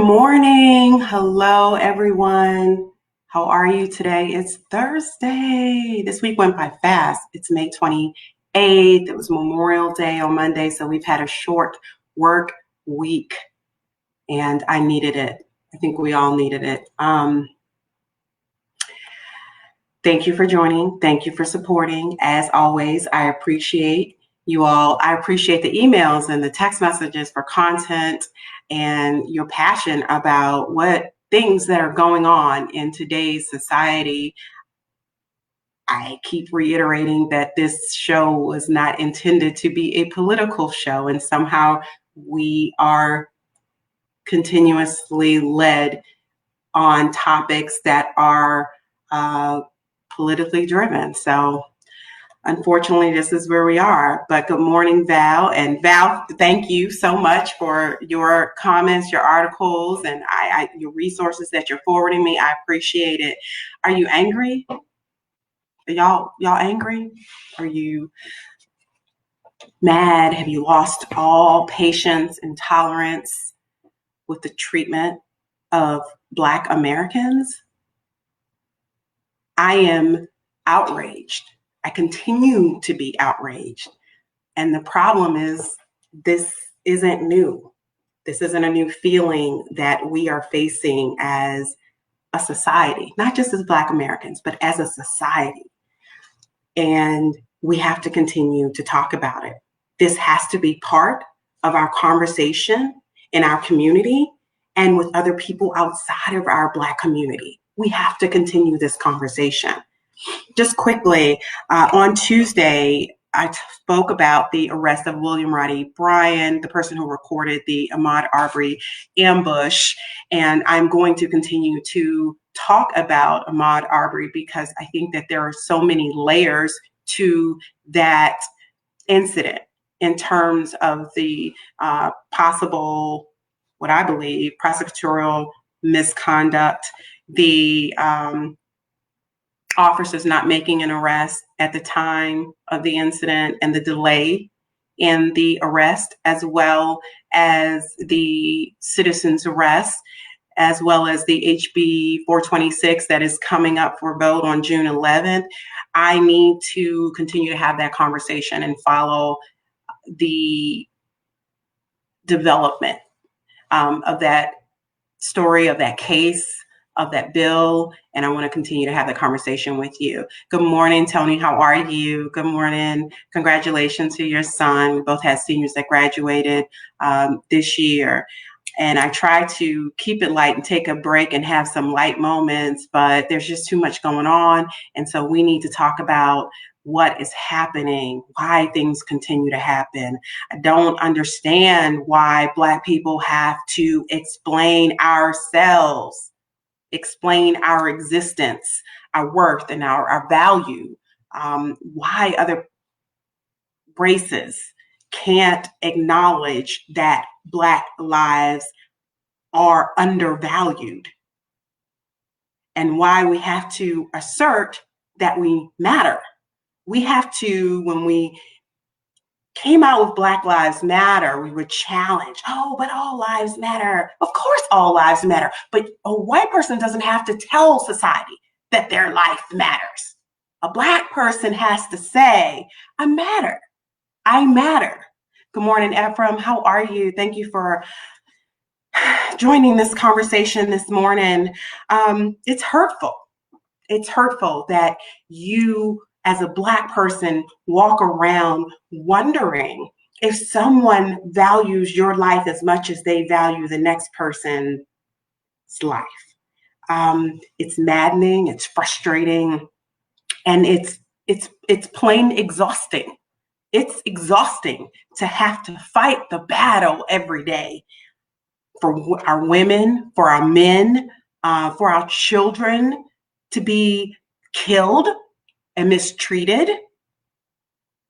morning. Hello, everyone. How are you today? It's Thursday. This week went by fast. It's May 28th. It was Memorial Day on Monday, so we've had a short work week, and I needed it. I think we all needed it. Thank you for joining. Thank you for supporting. As always, I appreciate you all. I appreciate the emails and the text messages for content and your passion about what things that are going on in today's society. I keep reiterating that this show was not intended to be a political show, and somehow we are continuously led on topics that are politically driven. So unfortunately, this is where we are. But good morning, Val. And Val, thank you so much for your comments, your articles, and your resources that you're forwarding me. I appreciate it. Are you angry? Are y'all angry? Are you mad? Have you lost all patience and tolerance with the treatment of Black Americans? I am outraged. I continue to be outraged. And the problem is, this isn't new. This isn't a new feeling that we are facing as a society, not just as Black Americans, but as a society. And we have to continue to talk about it. This has to be part of our conversation in our community and with other people outside of our Black community. We have to continue this conversation. Just quickly, on Tuesday, I spoke about the arrest of William Roddy Bryan, the person who recorded the Ahmaud Arbery ambush. And I'm going to continue to talk about Ahmaud Arbery because I think that there are so many layers to that incident in terms of the possible, what I believe, prosecutorial misconduct, the officers not making an arrest at the time of the incident and the delay in the arrest, as well as the citizens' arrest, as well as the HB 426 that is coming up for vote on June 11th. I need to continue to have that conversation and follow the development of that story, of that case, of that bill, and I want to continue to have the conversation with you. Good morning, Tony. How are you? Good morning. Congratulations to your son. We both had seniors that graduated this year. And I try to keep it light and take a break and have some light moments, but there's just too much going on. And so we need to talk about what is happening, why things continue to happen. I don't understand why Black people have to explain ourselves, explain our existence, our worth, and our value. Why other races can't acknowledge that Black lives are undervalued, and why we have to assert that we matter. We have to, when we came out with Black Lives Matter, we were challenged. Oh, but all lives matter. Of course, all lives matter. But a white person doesn't have to tell society that their life matters. A Black person has to say, I matter. I matter. Good morning, Ephraim. How are you? Thank you for joining this conversation this morning. It's hurtful. It's hurtful that you, as a Black person, walk around wondering if someone values your life as much as they value the next person's life. It's maddening, it's frustrating, and it's plain exhausting. It's exhausting to have to fight the battle every day for our women, for our men, for our children to be killed and mistreated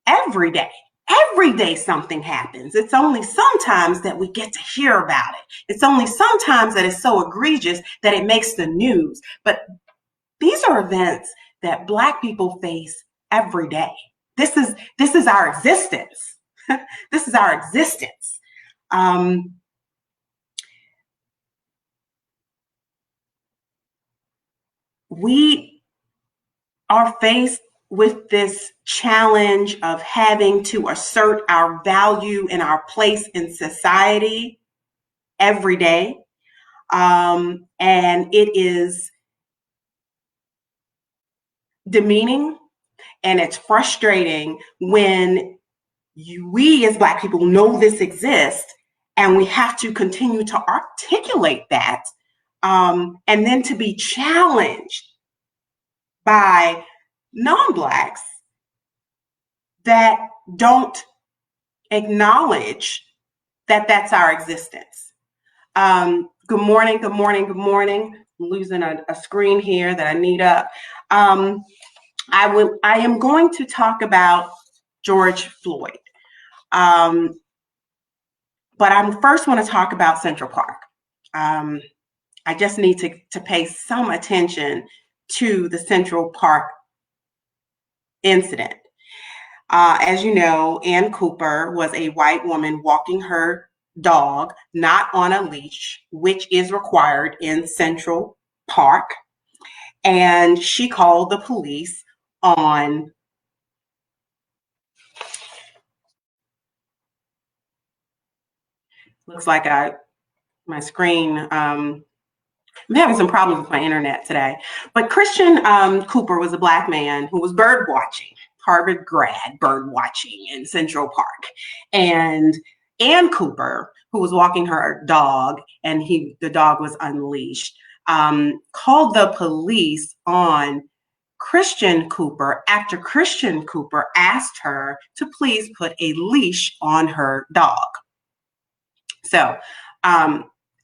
every day. Every day something happens. It's only sometimes that we get to hear about it. It's only sometimes that it's so egregious that it makes the news. But these are events that Black people face every day. This is our existence. This is our existence. we are faced with this challenge of having to assert our value and our place in society every day. And it is demeaning and it's frustrating when we as Black people know this exists and we have to continue to articulate that, and then to be challenged by non-Blacks that don't acknowledge that that's our existence. Good morning, good morning, good morning. I'm losing a screen here that I need up. I am going to talk about George Floyd. But I first want to talk about Central Park. I just need to pay some attention to the Central Park incident. As you know, Ann Cooper was a white woman walking her dog, not on a leash, which is required in Central Park. And she called the police on looks like my screen. I'm having some problems with my internet today. But Christian Cooper was a Black man who was bird watching, Harvard grad, bird watching in Central Park. And Ann Cooper, who was walking her dog, and the dog was unleashed, called the police on Christian Cooper after Christian Cooper asked her to please put a leash on her dog. So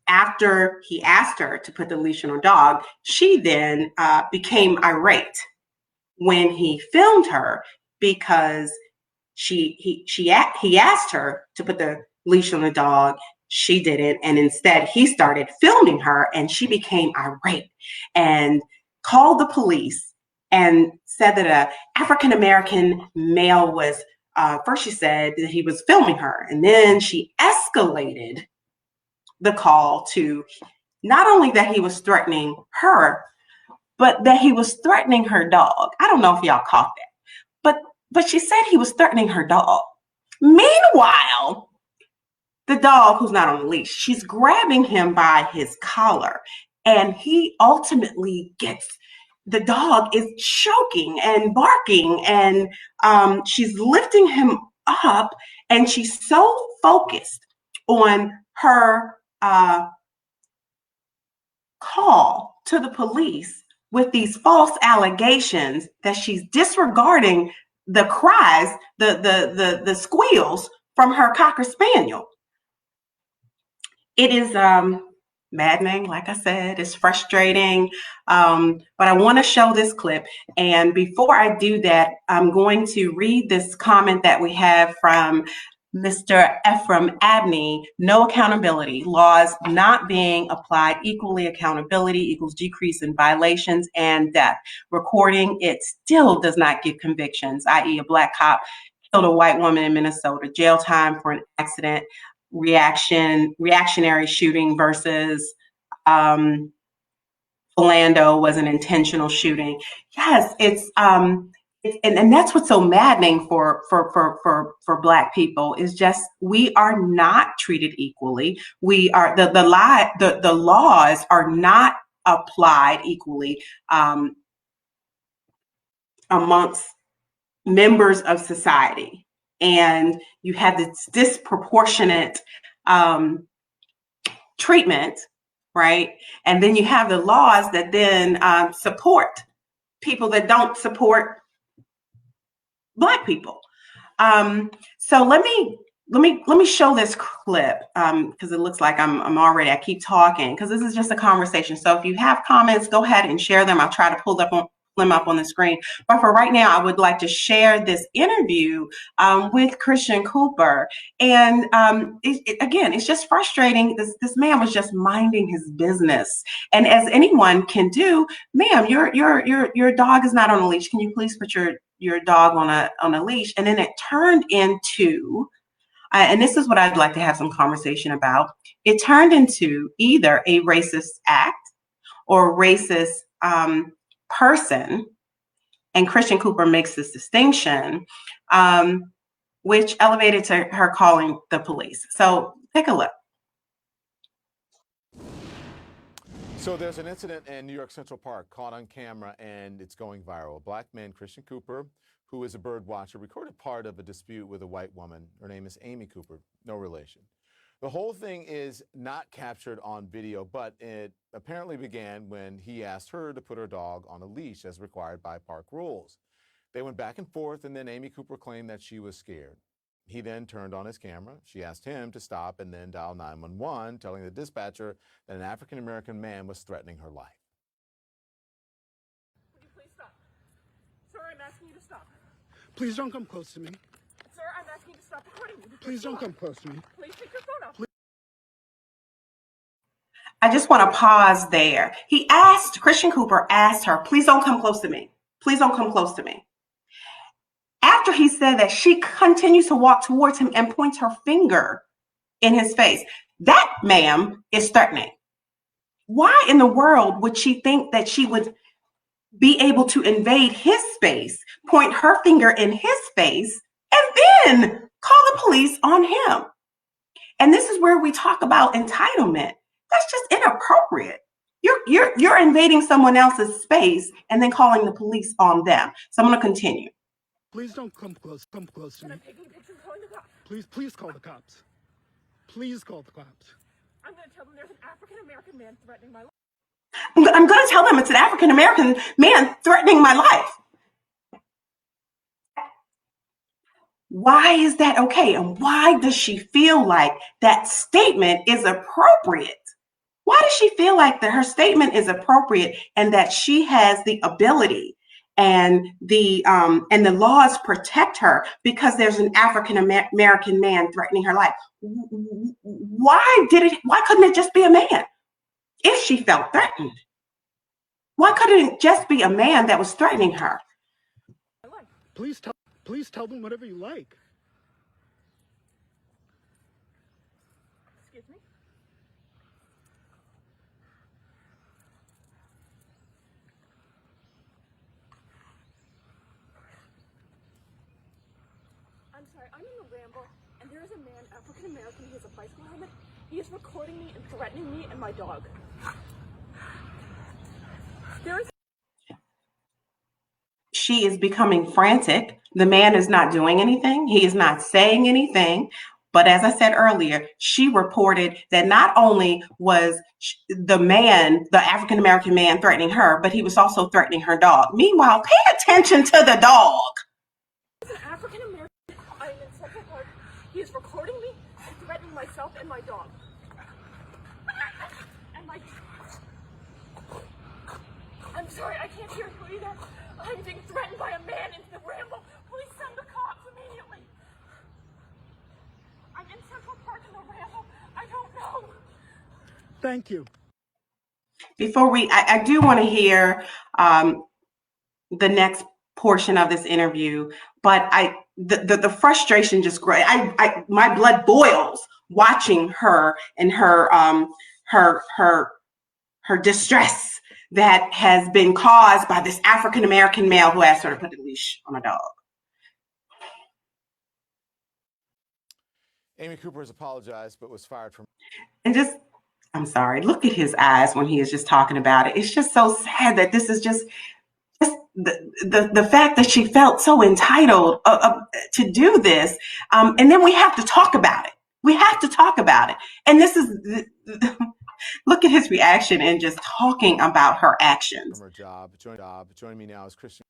after he asked her to put the leash on her dog, she then became irate when he filmed her because he asked her to put the leash on the dog. She didn't, and instead he started filming her, and she became irate and called the police and said that an African-American male was, first she said that he was filming her, and then she escalated the call to not only that he was threatening her, but that he was threatening her dog. I don't know if y'all caught that, but she said he was threatening her dog. Meanwhile, the dog, who's not on the leash, she's grabbing him by his collar, and he ultimately the dog is choking and barking, and she's lifting him up, and she's so focused on her call to the police with these false allegations that she's disregarding the cries, the squeals from her Cocker Spaniel. It is maddening, like I said, it's frustrating, but I want to show this clip. And before I do that, I'm going to read this comment that we have from Mr. Ephraim Abney. No accountability, laws not being applied equally, accountability equals decrease in violations and death. Recording, it still does not give convictions, i.e. a Black cop killed a white woman in Minnesota, jail time for an accident, reactionary shooting versus Orlando was an intentional shooting. Yes, and that's what's so maddening for Black people is just we are not treated equally. We are the laws are not applied equally amongst members of society, and you have this disproportionate treatment, right? And then you have the laws that then support people that don't support Black people. So let me show this clip because it looks like I keep talking because this is just a conversation. So if you have comments, go ahead and share them. I'll try to pull them up on the screen. But for right now, I would like to share this interview with Christian Cooper. And again, it's just frustrating. This man was just minding his business. And as anyone can do, ma'am, your dog is not on a leash. Can you please put your dog on a leash? And then it turned into, and this is what I'd like to have some conversation about. It turned into either a racist act or racist person, and Christian Cooper makes this distinction, which elevated to her calling the police. So take a look. So there's an incident in New York Central Park caught on camera, and it's going viral. A black man, Christian Cooper, who is a bird watcher, recorded part of a dispute with a white woman. Her name is Amy Cooper, no relation. The whole thing is not captured on video, but it apparently began when he asked her to put her dog on a leash as required by park rules. They went back and forth, and then Amy Cooper claimed that she was scared. He then turned on his camera. She asked him to stop and then dial 911, telling the dispatcher that an African-American man was threatening her life. Would you please stop? Sir, I'm asking you to stop. Please don't come close to me. Sir, I'm asking you to stop recording me. Please don't come close to me. Please take your phone off. I just want to pause there. Christian Cooper asked her, please don't come close to me. Please don't come close to me. After he said that, she continues to walk towards him and points her finger in his face. That, ma'am, is threatening. Why in the world would she think that she would be able to invade his space, point her finger in his face, and then call the police on him? And this is where we talk about entitlement. That's just inappropriate. You're invading someone else's space and then calling the police on them. So I'm going to continue. Please don't come close to me. I'm taking pictures calling the cops. Please call the cops. Please call the cops. I'm going to tell them there's an African-American man threatening my life. I'm going to tell them it's an African-American man threatening my life. Why is that okay? And why does she feel like that statement is appropriate? Why does she feel like that her statement is appropriate and that she has the ability and the laws protect her because there's an African American man threatening her life? Why couldn't it just be a man if she felt threatened? Why couldn't it just be a man that was threatening her? Please tell them whatever you like. Excuse me? I'm sorry, I'm in the Ramble, and there is a man, African American, he has a bicycle helmet. He is recording me and threatening me and my dog. She is becoming frantic. The man is not doing anything. He is not saying anything. But as I said earlier, she reported that not only was the man, the African American man, threatening her, but he was also threatening her dog. Meanwhile, pay attention to the dog. He's an African American. I am in Central Park. He is recording me and threatening myself and my dog. I'm sorry, I can't hear you either. I'm being threatened by a man in the Ramble. Please send the cops immediately. I'm in Central Park in the Ramble. I don't know. Thank you. Before I do want to hear the next portion of this interview, but the frustration just grows. My blood boils watching her and her distress that has been caused by this African American male who asked her to put the leash on a dog. Amy Cooper has apologized, but was fired from. And I'm sorry, look at his eyes when he is just talking about it. It's just so sad that this is just the fact that she felt so entitled to do this. And then we have to talk about it. We have to talk about it. And this is look at his reaction and just talking about her actions. From her job. Joining me now is Christian.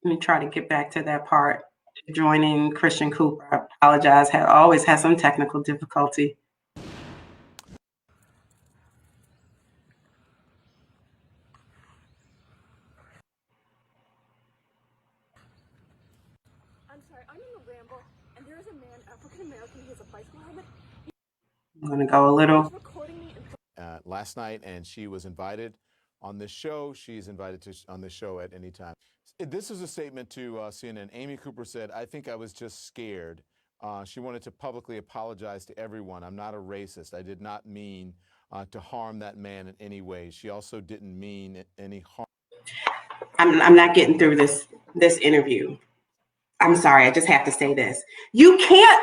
Let me try to get back to that part. Joining Christian Cooper. I apologize. Always had some technical difficulty. I'm sorry, I'm in the Ramble, and there is a man, African American, he has a bicycle helmet. I'm going to go a little. Last night, and she was invited on this show. She's invited on this show at any time. This is a statement to CNN. Amy Cooper said, "I think I was just scared She wanted to publicly apologize to everyone. I'm not a racist. I did not mean to harm that man in any way. She also didn't mean any harm. I'm not getting through this interview. I'm sorry, I just have to say this. You can't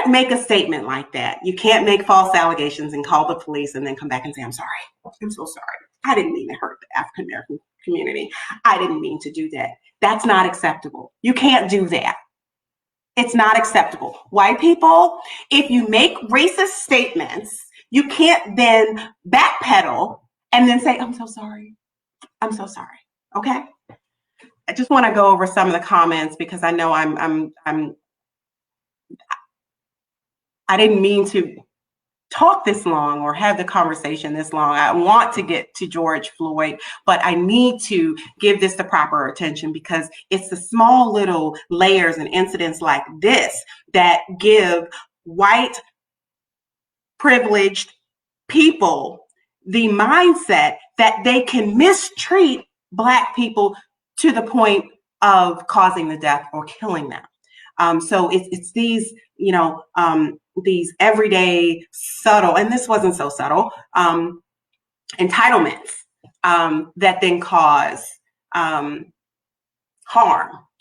make a statement like that. You can't make false allegations and call the police and then come back and say, I'm sorry. I'm so sorry. I didn't mean to hurt the African American community. I didn't mean to do that. That's not acceptable. You can't do that. It's not acceptable. White people, if you make racist statements, you can't then backpedal and then say, I'm so sorry. I'm so sorry. Okay? I just want to go over some of the comments because I know I didn't mean to talk this long or have the conversation this long. I want to get to George Floyd, but I need to give this the proper attention because it's the small little layers and incidents like this that give white privileged people the mindset that they can mistreat Black people to the point of causing the death or killing them. So it's these, these everyday subtle, and this wasn't so subtle, entitlements that then cause harm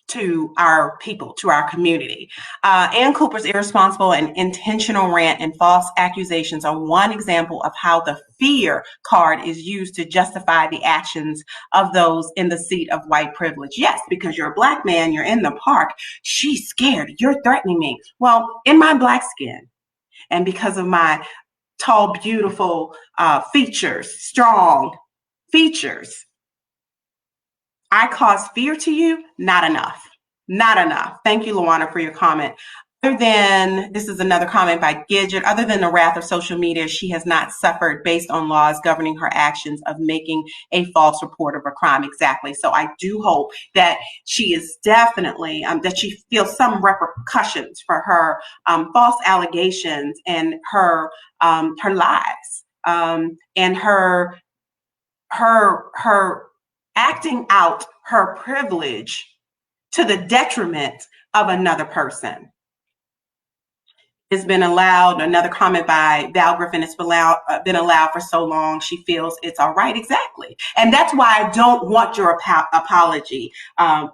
to our people, to our community. Ann Cooper's irresponsible and intentional rant and false accusations are one example of how the fear card is used to justify the actions of those in the seat of white privilege. Yes, because you're a Black man, you're in the park, she's scared, you're threatening me. Well, in my Black skin, and because of my tall, beautiful features, strong features, I cause fear to you? Not enough. Not enough. Thank you, Luana, for your comment. Other than, this is another comment by Gidget, other than the wrath of social media, she has not suffered based on laws governing her actions of making a false report of a crime. Exactly. So I do hope that she is definitely, that she feels some repercussions for her false allegations and her lies and her acting out her privilege to the detriment of another person. It's been allowed, another comment by Val Griffin, it's been allowed for so long, she feels it's all right. Exactly. And that's why I don't want your apology, Ann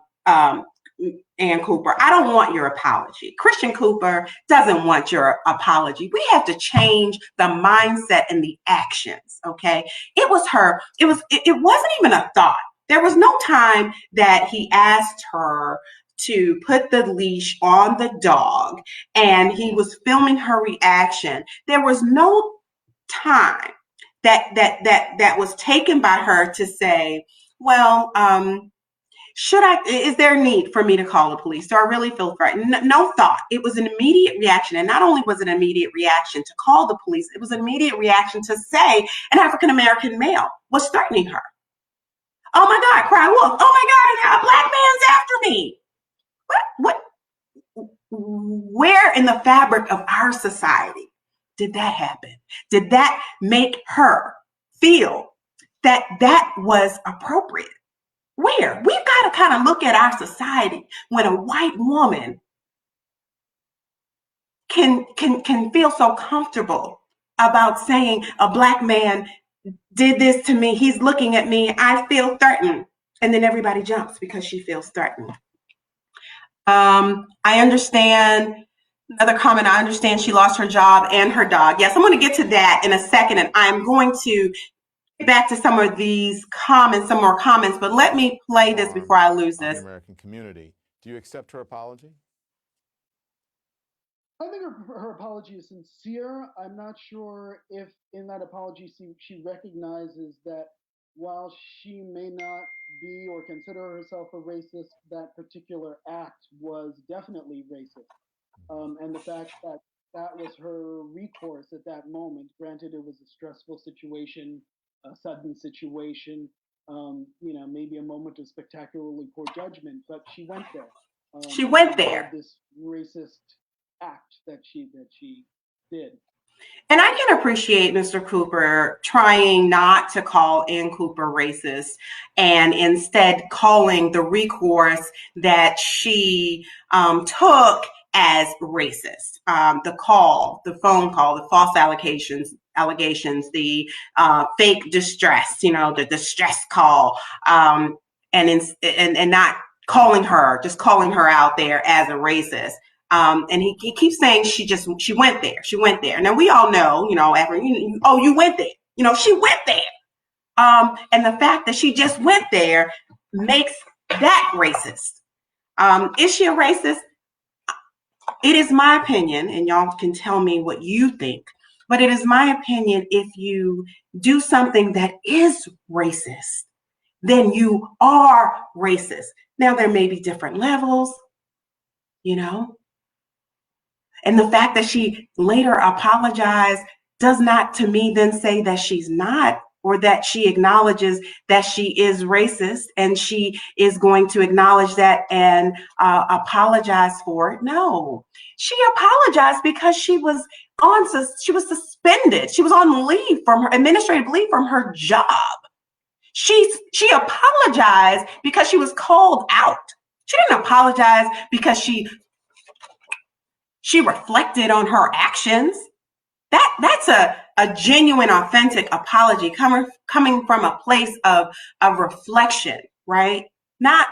Cooper. I don't want your apology. Christian Cooper doesn't want your apology. We have to change the mindset and the actions, okay? It wasn't even a thought. There was no time that he asked her to put the leash on the dog and he was filming her reaction. There was no time that was taken by her to say, well, is there a need for me to call the police? Do I really feel threatened? No thought. It was an immediate reaction. And not only was it an immediate reaction to call the police, it was an immediate reaction to say an African-American male was threatening her. Oh my God, cry wolf. Oh my God, a Black man's after me. What? Where in the fabric of our society did that happen? Did that make her feel that that was appropriate? Where? We've got to kind of look at our society when a white woman can feel so comfortable about saying a Black man did this to me, he's looking at me, I feel threatened. And then everybody jumps because she feels threatened. I understand, another comment, I understand she lost her job and her dog. Yes, I'm going to get to that in a second, and I'm going to get back to some of these comments, some more comments, but let me play this before I lose this. The American community. Do you accept her apology? I think her apology is sincere. I'm not sure if in that apology she recognizes that while she may not be or consider herself a racist, that particular act was definitely racist. And the fact that that was her recourse at that moment, granted it was a stressful situation, a sudden situation, maybe a moment of spectacularly poor judgment, but she went there. She went there. This racist act that she did. And I can appreciate Mr. Cooper trying not to call Ann Cooper racist and instead calling the recourse that she took as racist. The call, the phone call, the false allegations, the fake distress, the distress call, and not calling her, just calling her out there as a racist. And he keeps saying she went there. She went there. Now we all know, after, you went there. She went there. And the fact that she just went there makes that racist. Is she a racist? It is my opinion, and y'all can tell me what you think, but it is my opinion, if you do something that is racist, then you are racist. Now, there may be different levels, and the fact that she later apologized does not, to me, then say that she's not, or that she acknowledges that she is racist and she is going to acknowledge that and apologize for it. No, she apologized because she was suspended. She was on leave, from her administrative leave from her job. She apologized because she was called out. She didn't apologize because she reflected on her actions. That's a genuine, authentic apology coming from a place of reflection, right? Not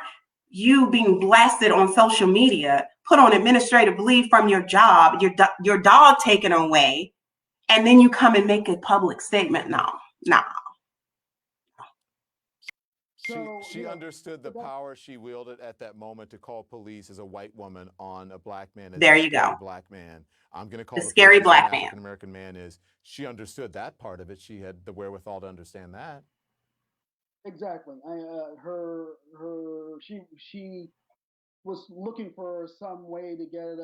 you being blasted on social media, put on administrative leave from your job, your dog taken away, and then you come and make a public statement. No. She understood the power she wielded at that moment to call police as a white woman on a black man. There you go. Black man. I'm going to call the scary black man. African American man is. She understood that part of it. She had the wherewithal to understand that. Exactly. She was looking for some way to get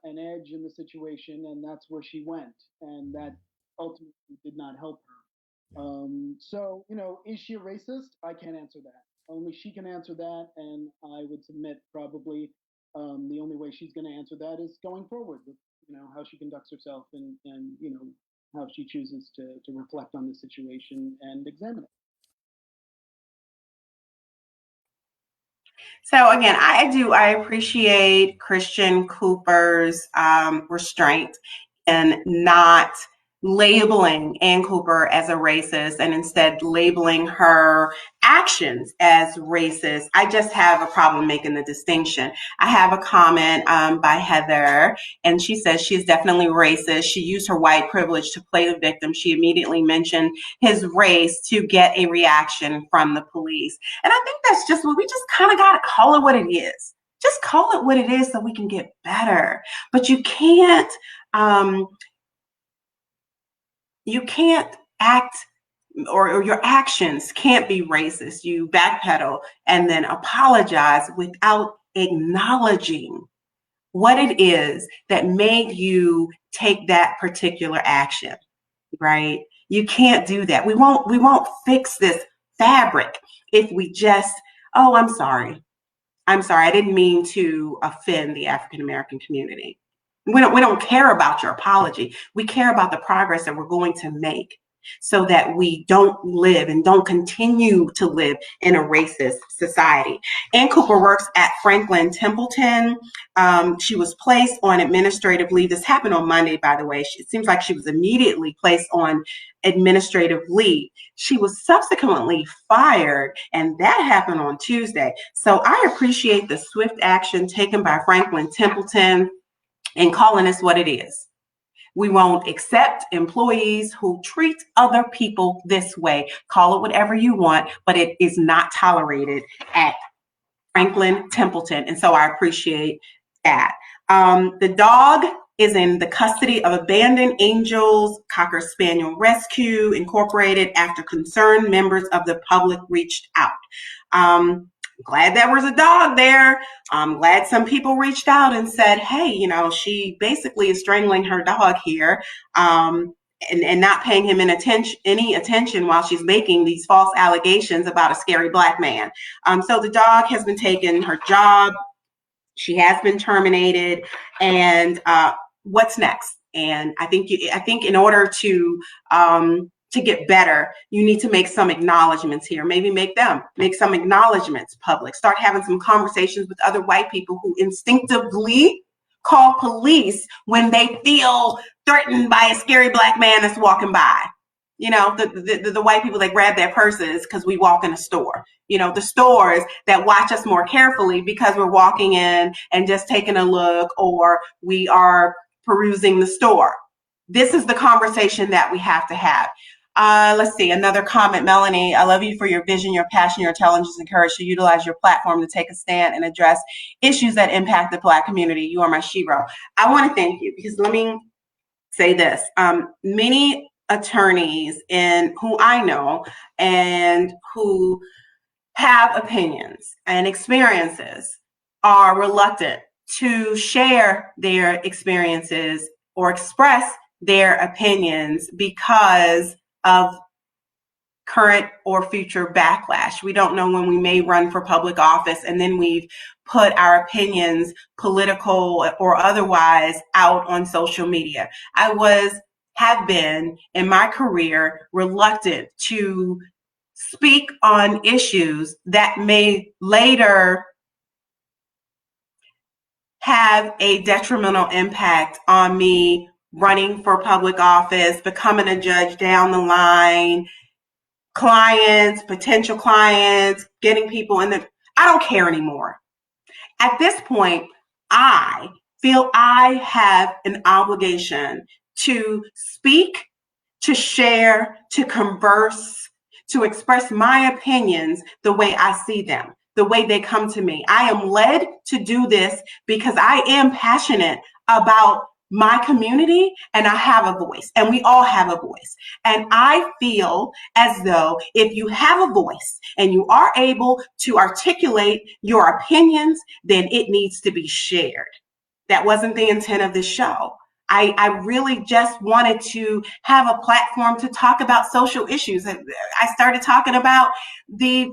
an edge in the situation, and that's where she went, and that ultimately did not help her. So, is she a racist? I can't answer that. Only she can answer that, and I would submit probably the only way she's going to answer that is going forward with, how she conducts herself and how she chooses to reflect on the situation and examine it. So again, I appreciate Christian Cooper's restraint and not labeling Ann Cooper as a racist and instead labeling her actions as racist. I just have a problem making the distinction. I have a comment by Heather, and she says she is definitely racist. She used her white privilege to play the victim. She immediately mentioned his race to get a reaction from the police. And I think that's just what we just kind of got to call it what it is. Just call it what it is so we can get better. But you can't act, or your actions can't be racist. You backpedal and then apologize without acknowledging what it is that made you take that particular action, right? You can't do that. We won't fix this fabric if we just, oh, I'm sorry. I didn't mean to offend the African American community. We don't care about your apology. We care about the progress that we're going to make so that we don't live and don't continue to live in a racist society. Ann Cooper works at Franklin Templeton. She was placed on administrative leave. This happened on Monday, by the way. It seems like she was immediately placed on administrative leave. She was subsequently fired, and that happened on Tuesday. So I appreciate the swift action taken by Franklin Templeton in calling this what it is. We won't accept employees who treat other people this way. Call it whatever you want, but it is not tolerated at Franklin Templeton. And so I appreciate that. The dog is in the custody of Abandoned Angels Cocker Spaniel Rescue Incorporated after concerned members of the public reached out. Glad there was a dog there. I'm glad some people reached out and said, hey, she basically is strangling her dog here, and not paying him any attention while she's making these false allegations about a scary black man. So the dog has been taken, her job, she has been terminated, and what's next? And I think in order to get better, you need to make some acknowledgments here. Maybe make some acknowledgments public. Start having some conversations with other white people who instinctively call police when they feel threatened by a scary black man that's walking by. You know, the white people that grab their purses because we walk in a store. You know, the stores that watch us more carefully because we're walking in and just taking a look, or we are perusing the store. This is the conversation that we have to have. Let's see, another comment. Melanie, I love you for your vision, your passion, your intelligence, and courage to utilize your platform to take a stand and address issues that impact the Black community. You are my shero. I want to thank you because let me say this. Many attorneys who I know and who have opinions and experiences are reluctant to share their experiences or express their opinions because of current or future backlash. We don't know when we may run for public office, and then we've put our opinions, political or otherwise, out on social media. I have been in my career reluctant to speak on issues that may later have a detrimental impact on me running for public office, becoming a judge down the line, clients, potential clients, getting people in the, I don't care anymore. At this point, I feel I have an obligation to speak, to share, to converse, to express my opinions the way I see them, the way they come to me. I am led to do this because I am passionate about my community, and I have a voice, and we all have a voice. And I feel as though if you have a voice and you are able to articulate your opinions, then it needs to be shared. That wasn't the intent of this show. I really just wanted to have a platform to talk about social issues. I started talking about the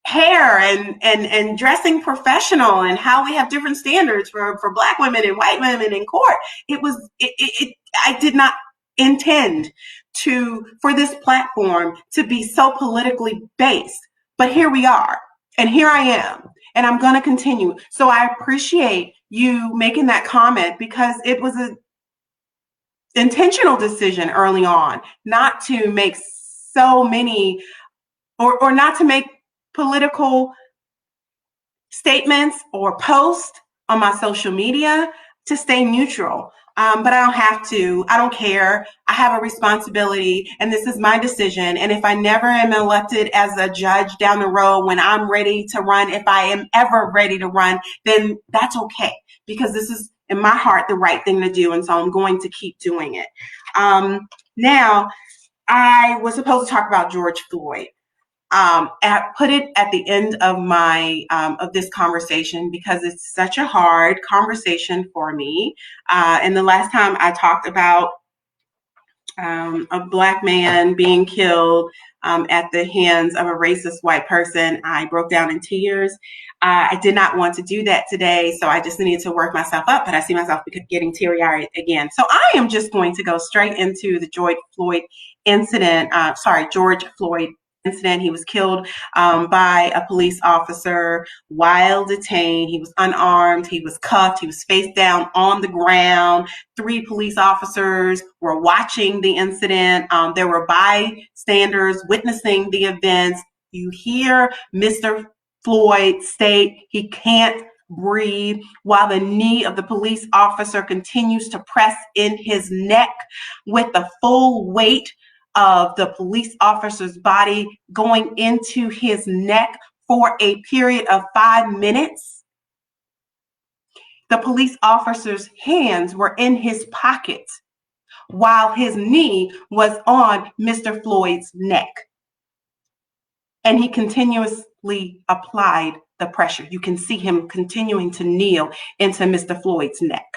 hair and dressing professional and how we have different standards for Black women and white women in court. I did not intend for this platform to be so politically based, but here we are, and here I am, and I'm going to continue. So I appreciate you making that comment because it was an intentional decision early on not to make so many or not to make political statements or posts on my social media, to stay neutral. But I don't have to. I don't care. I have a responsibility, and this is my decision. And if I never am elected as a judge down the road when I'm ready to run, if I am ever ready to run, then that's okay, because this is, in my heart, the right thing to do. And so I'm going to keep doing it. Now, I was supposed to talk about George Floyd. Put it at the end of my of this conversation because it's such a hard conversation for me. And the last time I talked about a Black man being killed at the hands of a racist white person, I broke down in tears. I did not want to do that today, so I just needed to work myself up, but I see myself getting teary-eyed again. So I am just going to go straight into the George Floyd incident. He was killed by a police officer while detained. He was unarmed. He was cuffed. He was face down on the ground. 3 police officers were watching the incident. There were bystanders witnessing the events. You hear Mr. Floyd state he can't breathe while the knee of the police officer continues to press in his neck with the full weight of the police officer's body going into his neck for a period of 5 minutes. The police officer's hands were in his pockets while his knee was on Mr. Floyd's neck. And he continuously applied the pressure. You can see him continuing to kneel into Mr. Floyd's neck.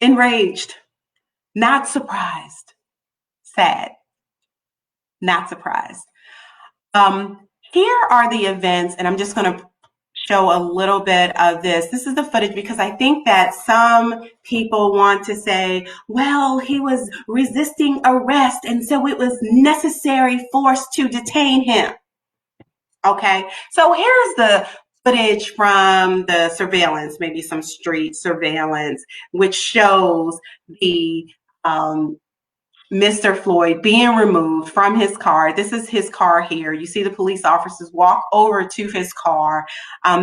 Enraged, not surprised, sad, not surprised. Here are the events, and I'm just going to show a little bit of this. This is the footage because I think that some people want to say, well, he was resisting arrest, and so it was necessary force to detain him. Okay, so here's the footage from the surveillance, maybe some street surveillance, which shows the Mr. Floyd being removed from his car. This is his car here. You see the police officers walk over to his car.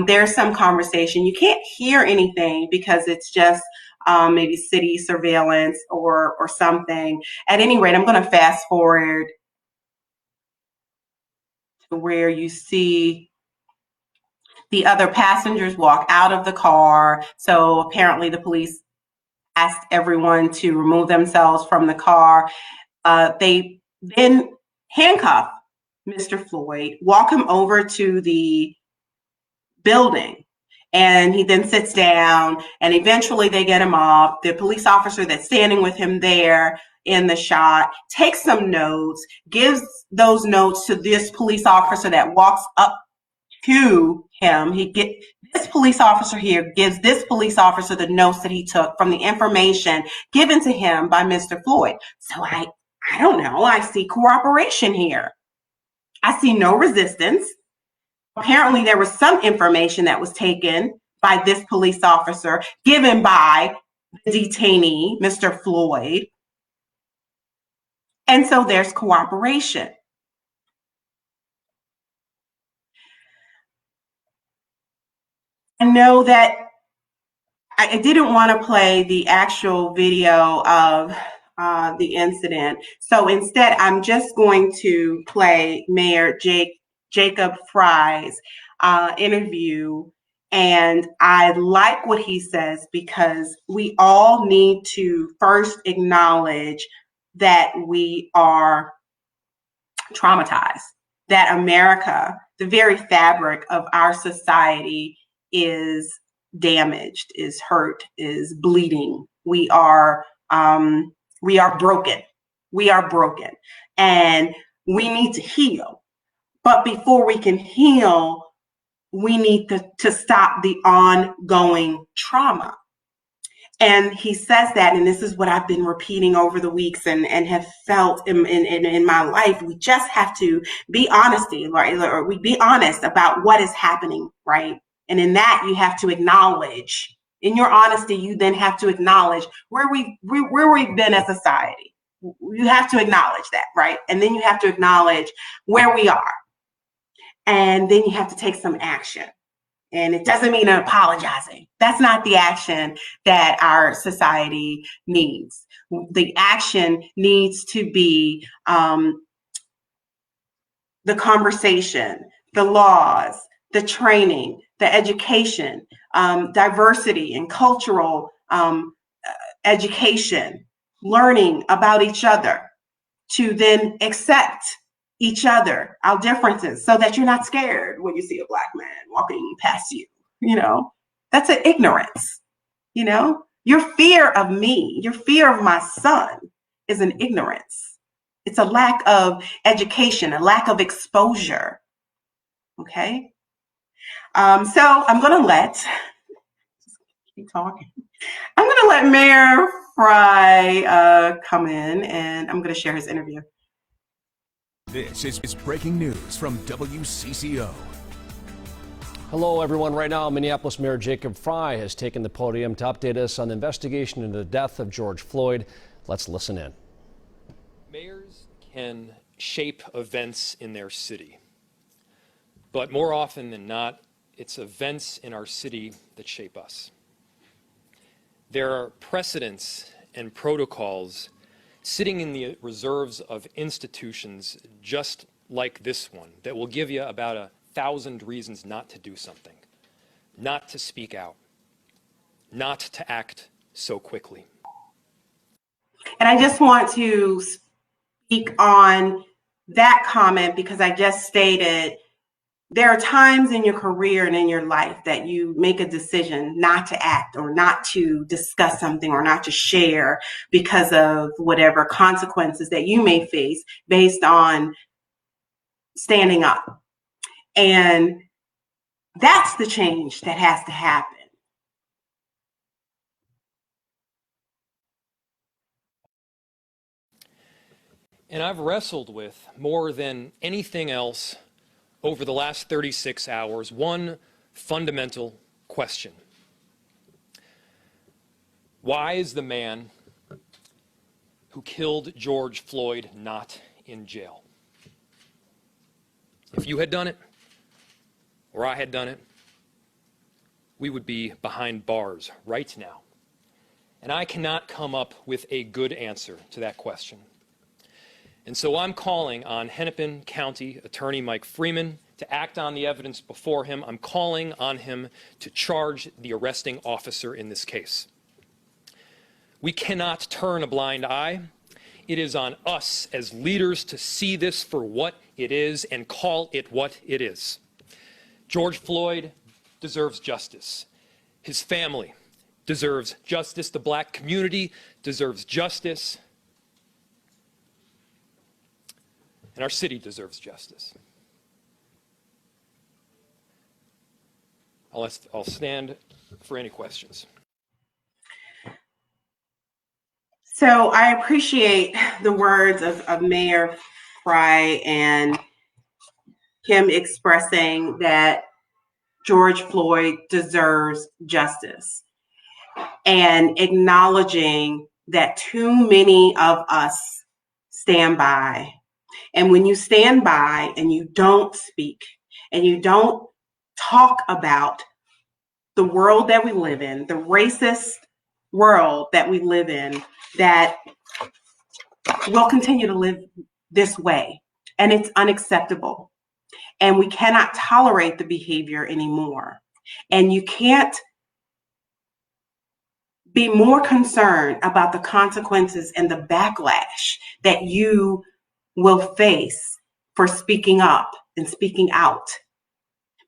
There's some conversation. You can't hear anything because it's just maybe city surveillance or something. At any rate, I'm going to fast forward to where you see the other passengers walk out of the car. So apparently the police asked everyone to remove themselves from the car. They then handcuff Mr. Floyd, walk him over to the building, and he then sits down, and eventually they get him off. The police officer that's standing with him there in the shot takes some notes, gives those notes to this police officer that walks up to him. This police officer here gives this police officer the notes that he took from the information given to him by Mr. Floyd. So I don't know. I see cooperation here. I see no resistance. Apparently, there was some information that was taken by this police officer given by the detainee, Mr. Floyd. And so there's cooperation. I know that I didn't want to play the actual video of the incident. So instead, I'm just going to play Mayor Jacob Fry's interview. And I like what he says because we all need to first acknowledge that we are traumatized, that America, the very fabric of our society, is damaged, is hurt, is bleeding. We are broken. We are broken, and we need to heal. But before we can heal, we need to stop the ongoing trauma. And he says that, and this is what I've been repeating over the weeks and have felt in my life. We just have to be honesty, right? Or we be honest about what is happening, right? And in that, you have to acknowledge. In your honesty, you then have to acknowledge where we've been as a society. You have to acknowledge that, right? And then you have to acknowledge where we are. And then you have to take some action. And it doesn't mean apologizing. That's not the action that our society needs. The action needs to be the conversation, the laws, the training, the education, diversity and cultural education, learning about each other, to then accept each other, our differences, so that you're not scared when you see a Black man walking past you. That's an ignorance. Your fear of me, your fear of my son is an ignorance. It's a lack of education, a lack of exposure. Okay. So I'm going to keep talking. I'm going to let Mayor Fry come in, and I'm going to share his interview. This is breaking news from WCCO. Hello, everyone. Right now, Minneapolis Mayor Jacob Fry has taken the podium to update us on the investigation into the death of George Floyd. Let's listen in. Mayors can shape events in their city, but more often than not, it's events in our city that shape us. There are precedents and protocols sitting in the reserves of institutions just like this one that will give you about 1,000 reasons not to do something, not to speak out, not to act so quickly. And I just want to speak on that comment because I just stated there are times in your career and in your life that you make a decision not to act or not to discuss something or not to share because of whatever consequences that you may face based on standing up. And that's the change that has to happen. And I've wrestled with, more than anything else, over the last 36 hours one fundamental question. Why is the man who killed George Floyd not in jail? If you had done it, or I had done it, we would be behind bars right now. And I cannot come up with a good answer to that question. And so I'm calling on Hennepin County Attorney Mike Freeman to act on the evidence before him. I'm calling on him to charge the arresting officer in this case. We cannot turn a blind eye. It is on us as leaders to see this for what it is and call it what it is. George Floyd deserves justice. His family deserves justice. The black community deserves justice. And our city deserves justice. I'll stand for any questions. So I appreciate the words of Mayor Fry and him expressing that George Floyd deserves justice and acknowledging that too many of us stand by. And when you stand by and you don't speak and you don't talk about the world that we live in, the racist world that we live in, that we'll continue to live this way. And it's unacceptable. And we cannot tolerate the behavior anymore. And you can't be more concerned about the consequences and the backlash that you will face for speaking up and speaking out.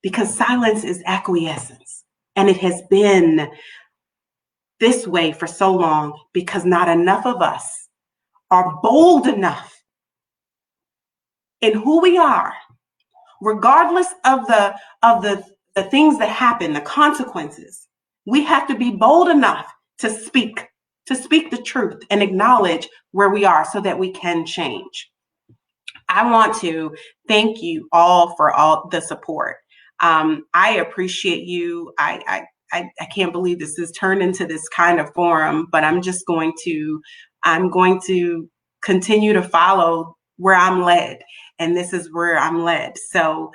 Because silence is acquiescence. And it has been this way for so long because not enough of us are bold enough in who we are, regardless of the things that happen, the consequences. We have to be bold enough to speak the truth and acknowledge where we are so that we can change. I want to thank you all for all the support. I appreciate you. I can't believe this has turned into this kind of forum, but I'm going to continue to follow where I'm led. And this is where I'm led. So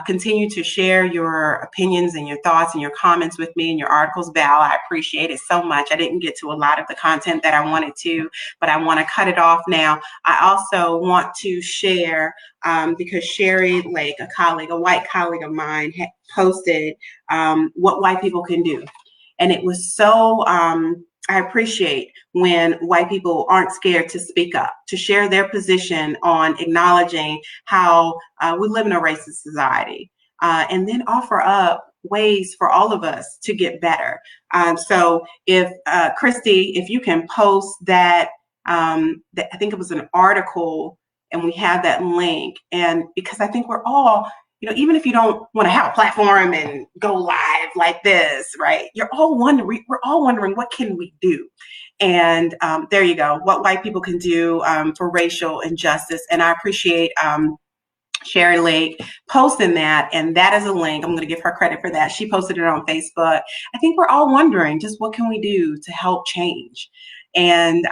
continue to share your opinions and your thoughts and your comments with me in your articles, Val. I appreciate it so much. I didn't get to a lot of the content that I wanted to, but I want to cut it off now. I also want to share, because Sherry Lake, a white colleague of mine, had posted what white people can do. And it was so, I appreciate when white people aren't scared to speak up, to share their position on acknowledging how we live in a racist society, and then offer up ways for all of us to get better. So if Christy, if you can post that, I think it was an article, and we have that link, and because I think we're all, even if you don't want to have a platform and go live like this, right? We're all wondering, what can we do? And there you go, what white people can do for racial injustice. And I appreciate Sherry Lake posting that, and that is a link. I'm going to give her credit for that. She posted it on Facebook. I think we're all wondering, just what can we do to help change? And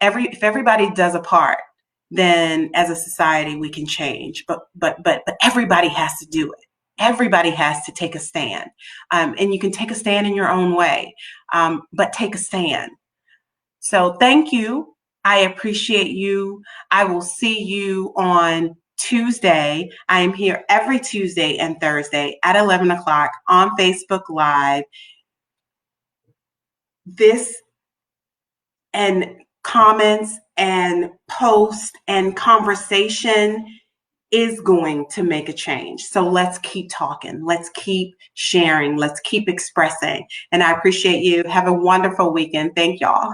if everybody does a part, then as a society we can change. But everybody has to do it. Everybody has to take a stand, and you can take a stand in your own way, but take a stand. So thank you. I appreciate you. I will see you on Tuesday. I am here every Tuesday and Thursday at 11 o'clock on Facebook Live. This and comments and posts and conversation is going to make a change. So let's keep talking. Let's keep sharing. Let's keep expressing. And I appreciate you. Have a wonderful weekend. Thank y'all.